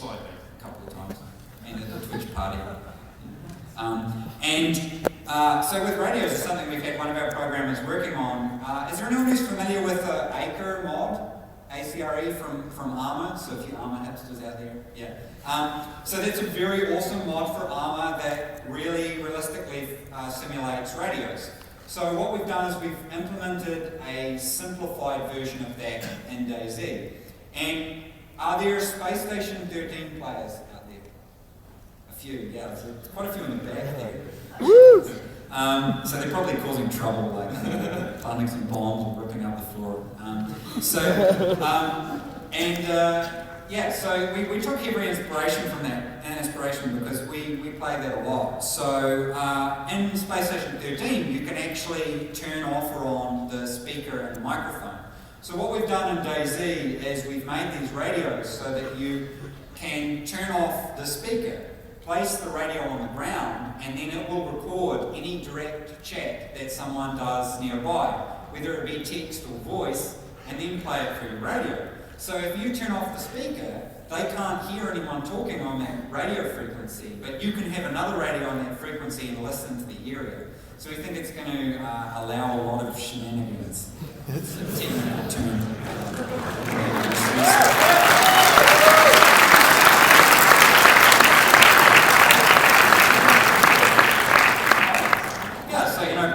Slightly. A couple of times. And at the Twitch party. So with radios, it's something we've had one of our programmers working on. Is there anyone who's familiar with the Acre mod? ACRE from Armour, so if you Armour hipsters out there, yeah. So that's a very awesome mod for Armour that really realistically simulates radios. So what we've done is we've implemented a simplified version of that in DayZ. And are there Space Station 13 players out there? A few, yeah, there's quite a few in the back there. Woo! So they're probably causing trouble, like planting some bombs or ripping up the floor. Yeah, so we took every inspiration from that, because we play that a lot. So in Space Station 13, you can actually turn off or on the speaker and the microphone. So what we've done in DayZ is we've made these radios so that you can turn off the speaker, place the radio on the ground, and then it will record any direct chat that someone does nearby, whether it be text or voice, and then play it through your radio. So if you turn off the speaker, they can't hear anyone talking on that radio frequency, but you can have another radio on that frequency and listen to the area. So we think it's going to allow a lot of shenanigans. It's a 10-minute term.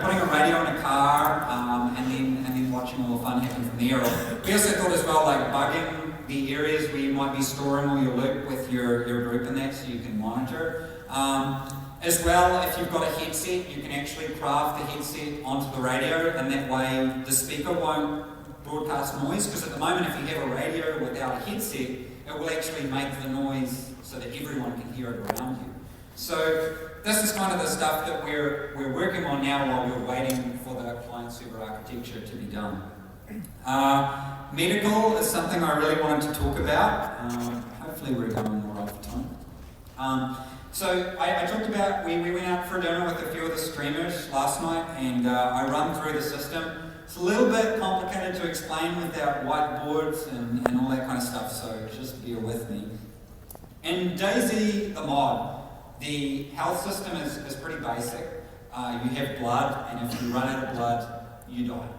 Putting a radio in a car and then watching all the fun happen from there. We also thought as well, like bugging the areas where you might be storing all your loot with your group in that, so you can monitor. As well, if you've got a headset, you can actually craft the headset onto the radio, and that way the speaker won't broadcast noise, because at the moment if you have a radio without a headset, it will actually make the noise so that everyone can hear it around you. So this is kind of the stuff that we're working on now while we're waiting for the client-server architecture to be done. Medical is something I really wanted to talk about. Hopefully we're going all right for time. So I talked about, we went out for dinner with a few of the streamers last night, and I run through the system. It's a little bit complicated to explain without whiteboards and all that kind of stuff, so just bear with me. In DayZ, the mod, the health system is pretty basic. You have blood, and if you run out of blood, you die.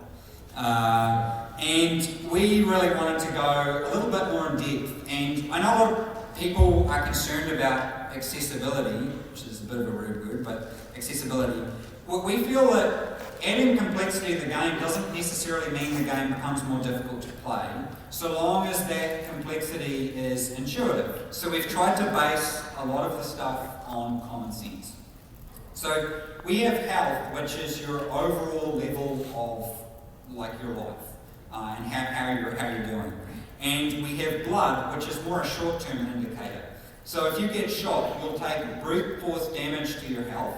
And we really wanted to go a little bit more in depth. And I know a lot of people are concerned about accessibility, which is a bit of a rude word, but accessibility. Well, we feel that adding complexity to the game doesn't necessarily mean the game becomes more difficult to play, so long as that complexity is intuitive. So we've tried to base a lot of the stuff on common sense. So we have health, which is your overall level of your life and how you're doing. And we have blood, which is more a short-term indicator. So if you get shot, you'll take brute force damage to your health,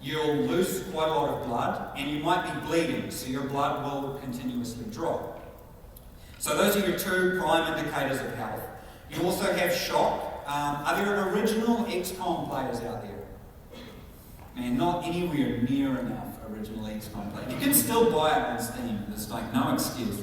you'll lose quite a lot of blood, and you might be bleeding, so your blood will continuously drop. So those are your two prime indicators of health. You also have shock. Are there original XCOM players out there? Man, not anywhere near enough original XCOM players. You can still buy it on Steam. There's like no excuse.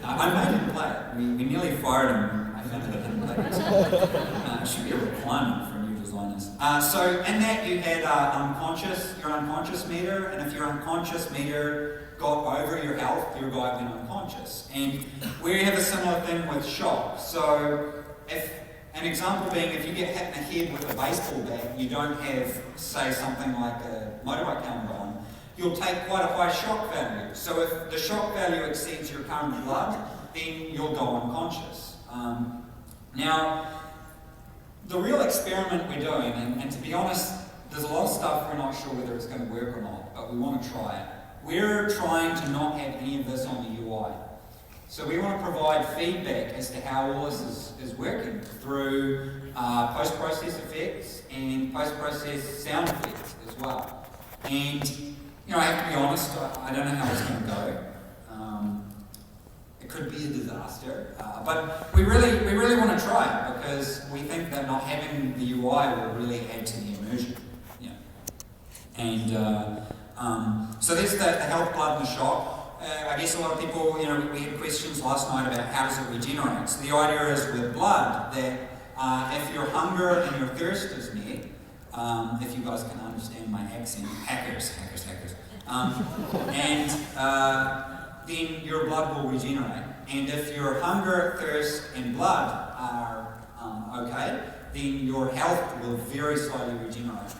I made him play it. We nearly fired him. I found that I didn't play it. It should be a requirement for new designers. So in that you had your unconscious meter, and if your unconscious meter got over your health, your guy went unconscious. And we have a similar thing with shock. So if an example being, if you get hit in the head with a baseball bat, you don't have, say, something like a motorbike helmet on, you'll take quite a high shock value. So if the shock value exceeds your current blood, then you'll go unconscious. Now, the real experiment we're doing, and to be honest, there's a lot of stuff we're not sure whether it's going to work or not, but we want to try it. We're trying to not have any of this on the UI. So we want to provide feedback as to how all this is working through post-process effects and post-process sound effects as well. And I have to be honest, I don't know how it's going to go. It could be a disaster, but we really want to try it because we think that not having the UI will really add to the immersion. And so there's the health, blood, and the shock. I guess a lot of people, we had questions last night about how does it regenerate. So the idea is with blood that If your hunger and your thirst is met, if you guys can understand my accent, hackers. Then your blood will regenerate. And if your hunger, thirst, and blood are okay, then your health will very slowly regenerate.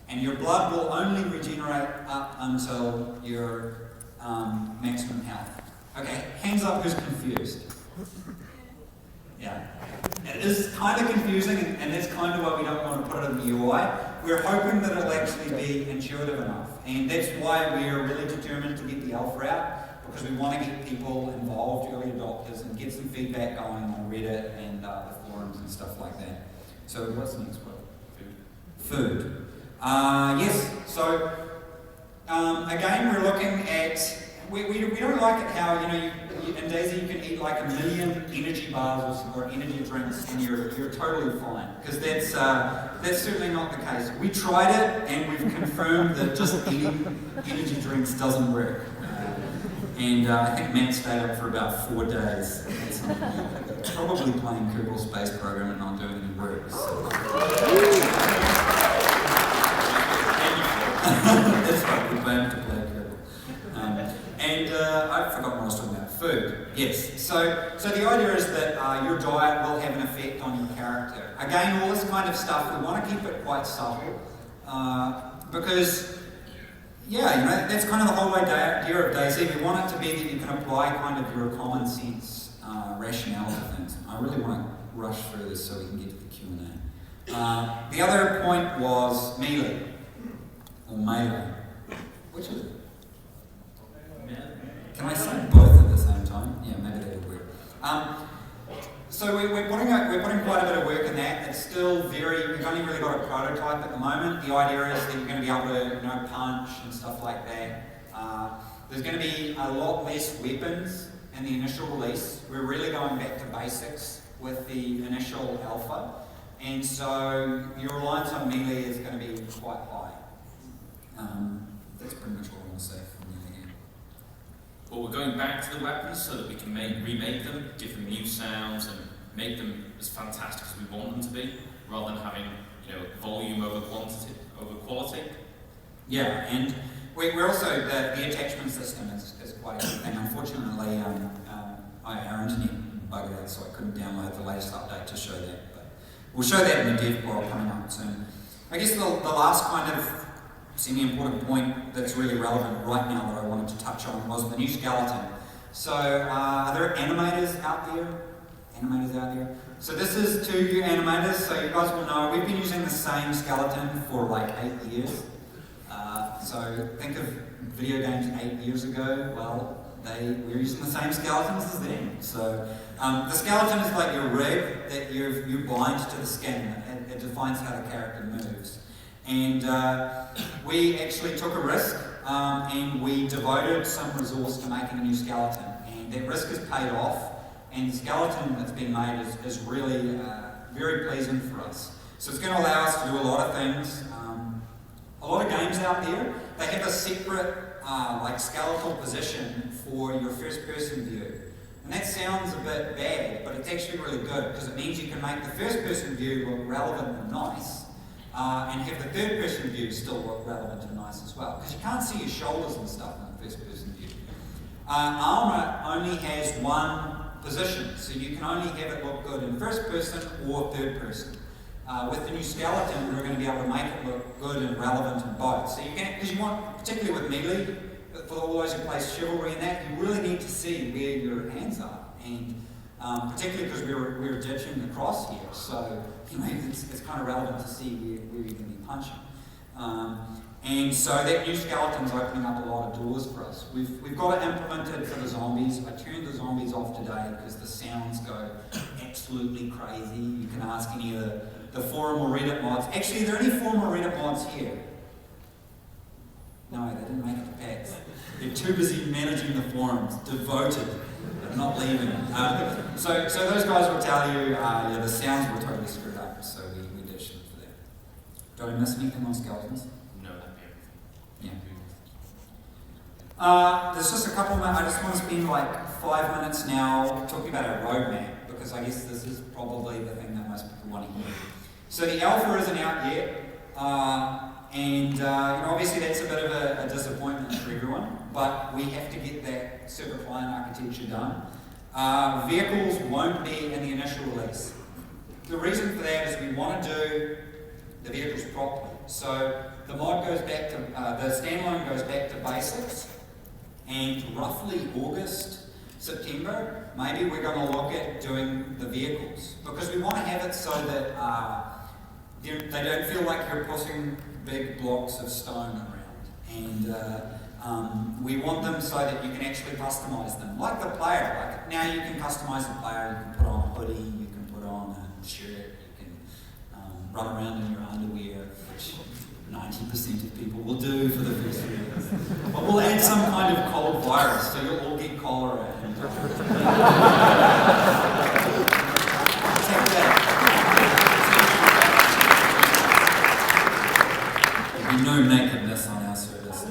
And your blood will only regenerate up until your maximum health. Okay, hands up who's confused. Yeah. It is kind of confusing, and that's kind of why we don't want to put it in the UI. We're hoping that it'll actually be intuitive enough. And that's why we're really determined to get the alpha out, because we want to get people involved, early adopters, and get some feedback going on Reddit and the forums and stuff like that. So what's the next one? Food. Yes, so again, we're looking at, we don't like it how, in DayZ you can eat like 1 million energy bars or energy drinks and you're totally fine, because that's certainly not the case. We tried it and we've confirmed that just eating energy drinks doesn't work. And I think Matt stayed up for about 4 days, probably playing Kerbal Space Program and not doing any work. So. That's right, we planned to play Kerbal. I forgot what I was talking about. Food, yes. So the idea is that your diet will have an effect on your character. Again, all this kind of stuff, we want to keep it quite subtle, because, that's kind of the whole idea of DayZ. We want it to be that you can apply kind of your common sense rationale to things. I really want to rush through this so we can get to the Q&A. The other point was melee, or melee. Which is it? Can I say both at the same time? Yeah, maybe that would work. So we're putting quite a bit of work in that. It's still we've only really got a prototype at the moment. The idea is that you're going to be able to, punch and stuff like that. There's going to be a lot less weapons in the initial release. We're really going back to basics with the initial alpha. And so your reliance on melee is going to be quite high. That's pretty much all I want to say from there. Well, we're going back to the weapons so that we can remake them, give them new sounds, and make them as fantastic as we want them to be, rather than having volume over quality. Yeah, and we're also the attachment system is quite a good thing. Unfortunately, our internet buggered out, so I couldn't download the latest update to show that. But we'll show that in the dev file coming up soon. I guess the last kind of semi-important point that's really relevant right now that I wanted to touch on was the new skeleton. So, are there animators out there? So this is 2 new animators, so you guys will know we've been using the same skeleton for like 8 years. So think of video games 8 years ago, well, we're using the same skeletons as them. So the skeleton is like your rig that you bind to the skin. It defines how the character moves. And we actually took a risk and we devoted some resource to making a new skeleton. And that risk is paid off. And the skeleton that's been made is really very pleasing for us. So it's going to allow us to do a lot of things. A lot of games out there, they have a separate skeletal position for your first person view. And that sounds a bit bad, but it's actually really good because it means you can make the first person view look relevant and nice, and have the third person view still look relevant and nice as well. Because you can't see your shoulders and stuff in the first person view. Armor only has one position, so you can only have it look good in first person or third person. With the new skeleton, we're going to be able to make it look good and relevant in both. So you can, because you want, particularly with melee, for all those who play chivalry and that, you really need to see where your hands are, and particularly because we're ditching the cross here, so it's kind of relevant to see where you're going to be punching. And so that new skeleton's opening up a lot of doors for us. We've got it implemented for the zombies. I turned the zombies off today because the sounds go absolutely crazy. You can ask any of the forum or Reddit mods. Actually, are there any forum or Reddit mods here? No, they didn't make it to PAX. They're too busy managing the forums, devoted, but not leaving. So those guys will tell you, the sounds were totally screwed up, so we ditched them for that. Did I miss anything on skeletons? Yeah. There's just a couple of minutes. I just want to spend like 5 minutes now talking about our roadmap, because I guess this is probably the thing that most people want to hear. So the alpha isn't out yet, and obviously that's a bit of a disappointment for everyone, but we have to get that circuit client architecture done. Vehicles won't be in the initial release. The reason for that is we want to do the vehicles properly. So the mod goes back to, the standalone goes back to basics, and roughly August, September, maybe we're going to look at doing the vehicles, because we want to have it so that they don't feel like you're pushing big blocks of stone around, and we want them so that you can actually customize them, like the player. Like now you can customize the player. You can put on a hoodie, you can put on a shirt, you can run around in your underwear, which 90% of people will do for the first few years. But we'll add some kind of cold virus, so you'll all get cholera. And, take that. There'll be no nakedness on our service.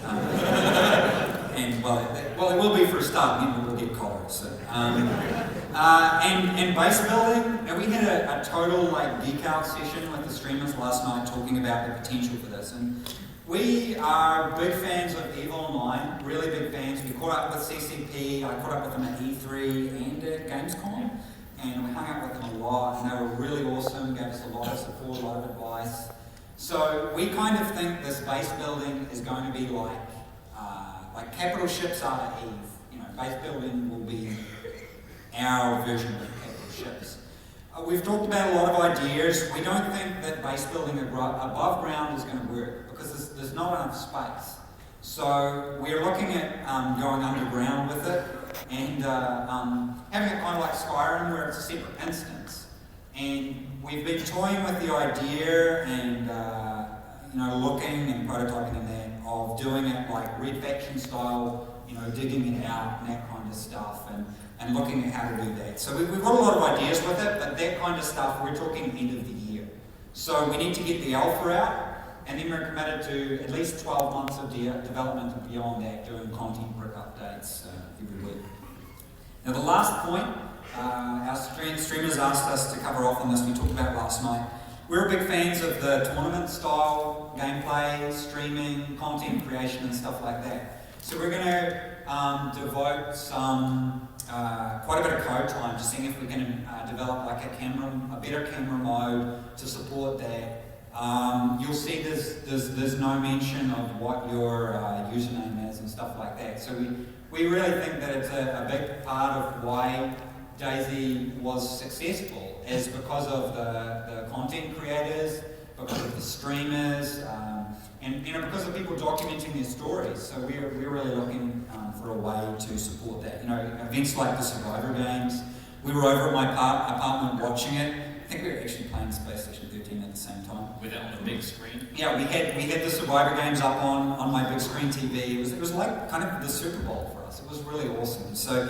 And well, it will be for a start, then we'll get cholera. So, and base building, and we had a total geek out session with the streamers last night talking about the potential for this. And we are big fans of EVE Online, really big fans. We caught up with CCP, I caught up with them at E3 and at Gamescom, and we hung out with them a lot, and they were really awesome, gave us a lot of support, a lot of advice. So we kind of think this base building is going to be like capital ships are to EVE. Base building will be our version of capital ships. We've talked about a lot of ideas. We don't think that base building above ground is going to work because there's not enough space. So we're looking at going underground with it and having it kind of like Skyrim where it's a separate instance. And we've been toying with the idea and looking and prototyping in that of doing it like Red Faction style, digging it out and that kind of stuff, and looking at how to do that. So we've got a lot of ideas with it, but that kind of stuff, we're talking end of the year. So we need to get the alpha out, and then we're committed to at least 12 months of development and beyond that, doing content brick updates every week. Now the last point, our streamers asked us to cover off on this, we talked about last night. We're big fans of the tournament style gameplay, streaming, content creation and stuff like that. So we're going to devote some quite a bit of code time to seeing if we can develop like a better camera mode to support that. You'll see there's no mention of what your username is and stuff like that. So we really think that it's a big part of why DayZ was successful is because of the content creators, because of the streamers, and because of people documenting their stories. So we're really looking for a way to support that. Events like the Survivor Games. We were over at my apartment watching it. I think we were actually playing Space Station 13 at the same time. With it on the big screen? Yeah, we had the Survivor Games up on my big screen TV. It was like kind of the Super Bowl for us. It was really awesome. So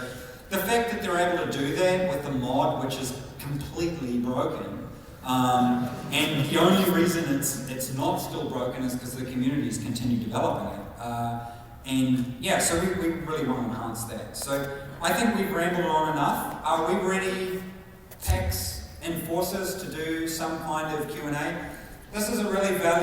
the fact that they're able to do that with the mod, which is completely broken, and the only reason it's not still broken is because the communities continue developing it. So we really want to enhance that. So I think we've rambled on enough. Are we ready, Pax Enforcers, to do some kind of Q&A? This is a really valuable